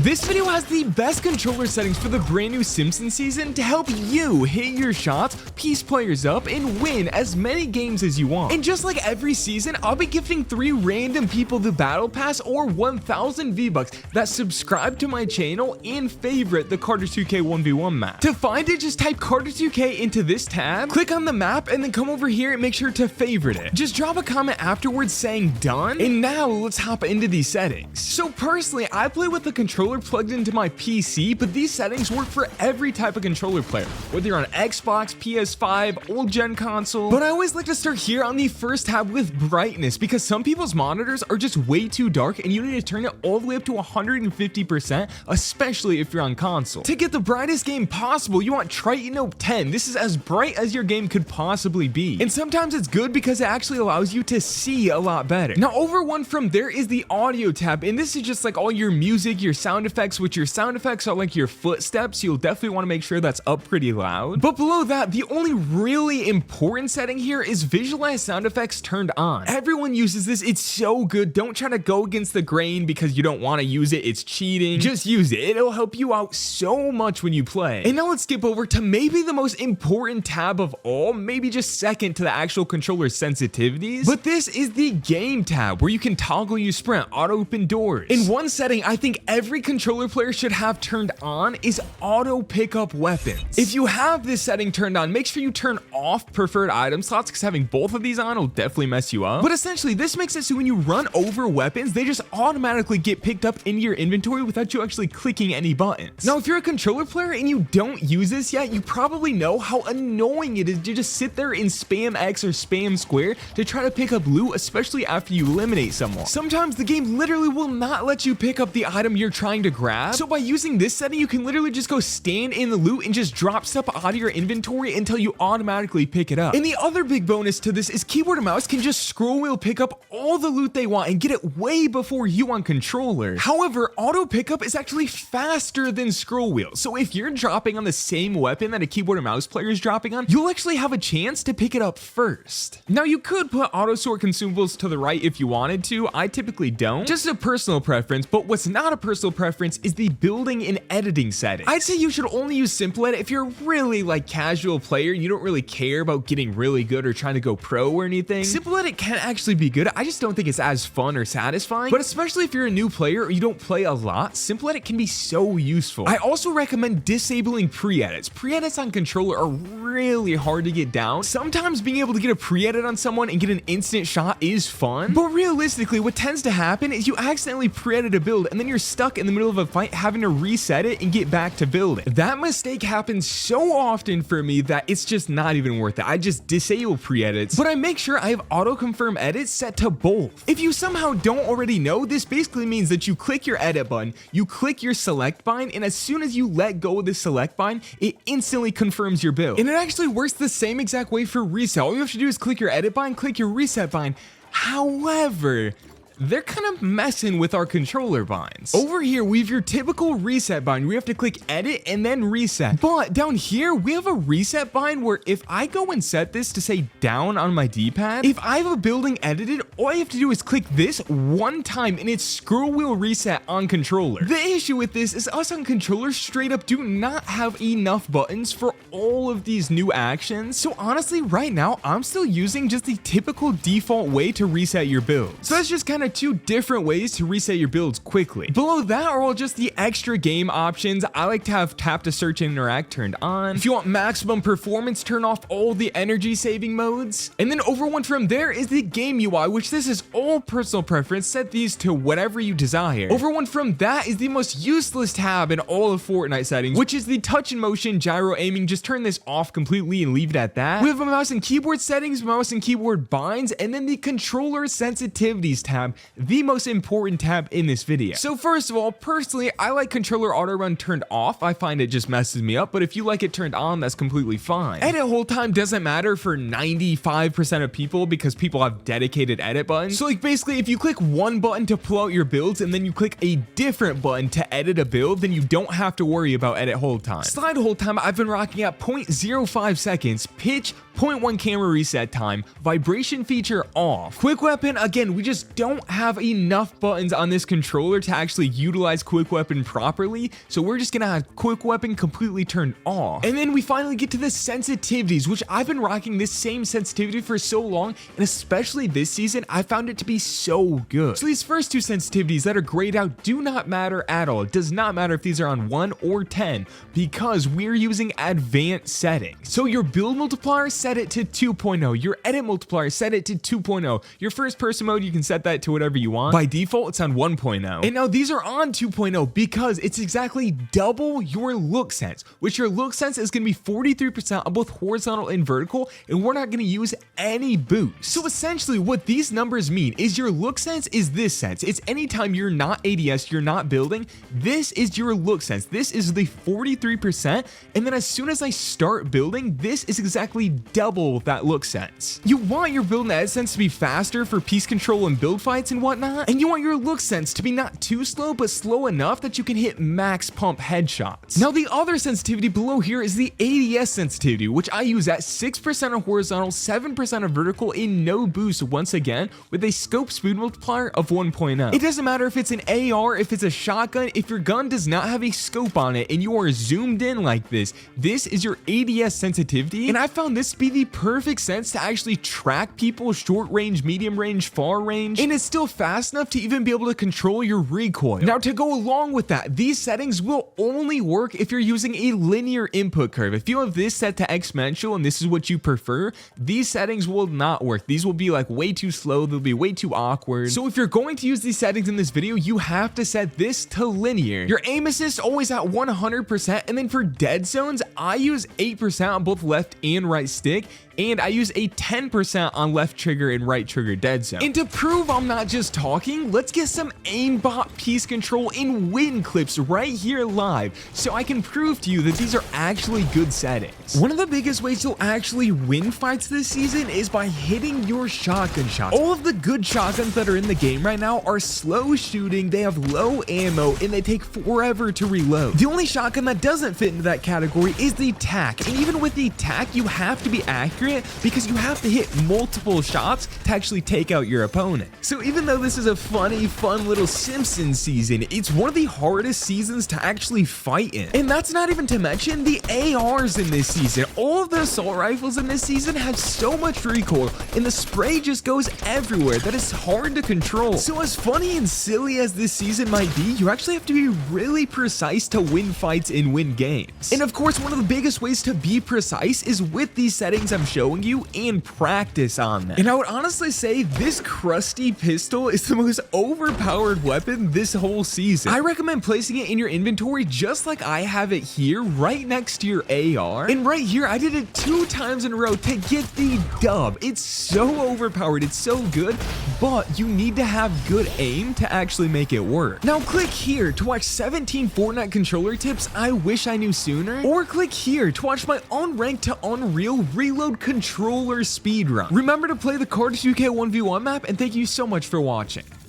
This video has the best controller settings for the brand new Simpsons season to help you hit your shots, piece players up, and win as many games as you want. And just like every season, I'll be gifting 3 random people the battle pass or 1,000 V-Bucks that subscribe to my channel and favorite the Carter 2K 1v1 map. To find it, just type Carter 2K into this tab, click on the map, and then come over here and make sure to favorite it. Just drop a comment afterwards saying done, and now let's hop into these settings. So personally, I play with the controller plugged into my PC, but these settings work for every type of controller player, whether you're on Xbox, PS5, old gen console. But I always like to start here on the first tab with brightness, because some people's monitors are just way too dark and you need to turn it all the way up to 150%, especially if you're on console. To get the brightest game possible, you want Triton 10. This is as bright as your game could possibly be. And sometimes it's good because it actually allows you to see a lot better. Now over one from there is the audio tab, and this is just like all your music, your sound effects, which your sound effects are like your footsteps. You'll definitely want to make sure that's up pretty loud. But below that, the only really important setting here is visualize sound effects turned on. Everyone uses this. It's so good. Don't try to go against the grain because you don't want to use it. It's cheating. Just use it. It'll help you out so much when you play. And now let's skip over to maybe the most important tab of all, maybe just second to the actual controller sensitivities. But this is the game tab where you can toggle your sprint, auto open doors. In one setting, I think every controller player should have turned on is auto pick up weapons. If you have this setting turned on, make sure you turn off preferred item slots, because having both of these on will definitely mess you up. But essentially, this makes it so when you run over weapons, they just automatically get picked up into your inventory without you actually clicking any buttons. Now, if you're a controller player and you don't use this yet, you probably know how annoying it is to just sit there and spam X or spam square to try to pick up loot, especially after you eliminate someone. Sometimes the game literally will not let you pick up the item you're trying to grab. So by using this setting, you can literally just go stand in the loot and just drop stuff out of your inventory until you automatically pick it up. And the other big bonus to this is keyboard and mouse can just scroll wheel pick up all the loot they want and get it way before you on controller. However, auto pickup is actually faster than scroll wheel. So if you're dropping on the same weapon that a keyboard and mouse player is dropping on, you'll actually have a chance to pick it up first. Now you could put auto sort consumables to the right if you wanted to. I typically don't. Just a personal preference, but what's not a personal preference is the building and editing setting. I'd say you should only use simple edit if you're really like casual player, you don't really care about getting really good or trying to go pro or anything. Simple edit can actually be good. I just don't think it's as fun or satisfying, but especially if you're a new player or you don't play a lot, simple edit can be so useful. I also recommend disabling pre-edits. Pre-edits on controller are really hard to get down. Sometimes being able to get a pre-edit on someone and get an instant shot is fun, but realistically what tends to happen is you accidentally pre-edit a build and then you're stuck in the middle of a fight having to reset it and get back to building. That mistake happens so often for me that it's just not even worth it. I just disable pre-edits, but I make sure I have auto confirm edits set to both. If you somehow don't already know, this basically means that you click your edit button, you click your select bind, and as soon as you let go of the select bind, it instantly confirms your build. And it actually works the same exact way for reset. All you have to do is click your edit bind, click your reset bind. However, they're kind of messing with our controller binds. Over here, we have your typical reset bind. We have to click edit and then reset. But down here, we have a reset bind where if I go and set this to say down on my D-pad, if I have a building edited, all I have to do is click this one time and it's scroll wheel reset on controller. The issue with this is us on controller straight up do not have enough buttons for all of these new actions. So honestly, right now, I'm still using just the typical default way to reset your build. So that's just kind of 2 different ways to reset your builds quickly. Below that are all just the extra game options. I like to have tap to search and interact turned on. If you want maximum performance, turn off all the energy saving modes. And then over one from there is the game UI, which this is all personal preference. Set these to whatever you desire. Over one from that is the most useless tab in all of Fortnite settings, which is the touch and motion gyro aiming. Just turn this off completely and leave it at that. We have a mouse and keyboard settings, mouse and keyboard binds, and then the controller sensitivities tab, the most important tab in this video. So first of all, personally, I like controller auto run turned off. I find it just messes me up, but if you like it turned on, that's completely fine. Edit hold time doesn't matter for 95% of people because people have dedicated edit buttons. So like basically, if you click one button to pull out your builds and then you click a different button to edit a build, then you don't have to worry about edit hold time. Slide hold time, I've been rocking at 0.05 seconds, pitch 0.1 camera reset time, vibration feature off. Quick weapon, again, we just don't have enough buttons on this controller to actually utilize quick weapon properly, so we're just gonna have quick weapon completely turned off. And then we finally get to the sensitivities, which I've been rocking this same sensitivity for so long, and especially this season, I found it to be so good. So these first two sensitivities that are grayed out do not matter at all. It does not matter if these are on 1 or 10 because we're using advanced settings. So your build multiplier, set it to 2.0. Your edit multiplier, set it to 2.0. Your first person mode, you can set that to whatever you want. By default, it's on 1.0. And now these are on 2.0 because it's exactly double your look sense, which your look sense is going to be 43% on both horizontal and vertical, and we're not going to use any boost. So essentially what these numbers mean is your look sense is this sense. It's anytime you're not ADS, you're not building, this is your look sense. This is the 43%, and then as soon as I start building, this is exactly double that look sense. You want your build and edit sense to be faster for piece control and build fights and whatnot, and you want your look sense to be not too slow, but slow enough that you can hit max pump headshots. Now the other sensitivity below here is the ADS sensitivity, which I use at 6% on horizontal, 7% on vertical in no boost once again with a scope speed multiplier of 1.0. It doesn't matter if it's an AR, if it's a shotgun, if your gun does not have a scope on it and you are zoomed in like this is your ADS sensitivity, and I found this to be the perfect sense to actually track people short range, medium range, far range, and it's still fast enough to even be able to control your recoil. Now to go along with that, these settings will only work if you're using a linear input curve. If you have this set to exponential and this is what you prefer, these settings will not work. These will be like way too slow, they'll be way too awkward. So if you're going to use these settings in this video, you have to set this to linear. Your aim assist always at 100%, and then for dead zones, I use 8% on both left and right stick, and I use a 10% on left trigger and right trigger dead zone. And to prove I'm not just talking, let's get some aimbot piece control in win clips right here live, so I can prove to you that these are actually good settings. One of the biggest ways you'll actually win fights this season is by hitting your shotgun shots. All of the good shotguns that are in the game right now are slow shooting, they have low ammo, and they take forever to reload. The only shotgun that doesn't fit into that category is the TAC, and even with the TAC, you have to be accurate because you have to hit multiple shots to actually take out your opponent. So even though this is a funny, fun little Simpsons season, it's one of the hardest seasons to actually fight in. And that's not even to mention the ARs in this season. All of the assault rifles in this season have so much recoil, and the spray just goes everywhere that it's hard to control. So as funny and silly as this season might be, you actually have to be really precise to win fights and win games. And of course, one of the biggest ways to be precise is with these settings I'm showing you and practice on them. And I would honestly say this crusty pistol is the most overpowered weapon this whole season. I recommend placing it in your inventory just like I have it here, right next to your AR. And right here, I did it 2 times in a row to get the dub. It's so overpowered, it's so good, but you need to have good aim to actually make it work. Now click here to watch 17 Fortnite controller tips I wish I knew sooner, or click here to watch my unranked to unreal reload controller speedrun. Remember to play the Cards UK 1v1 map, and thank you so much for watching.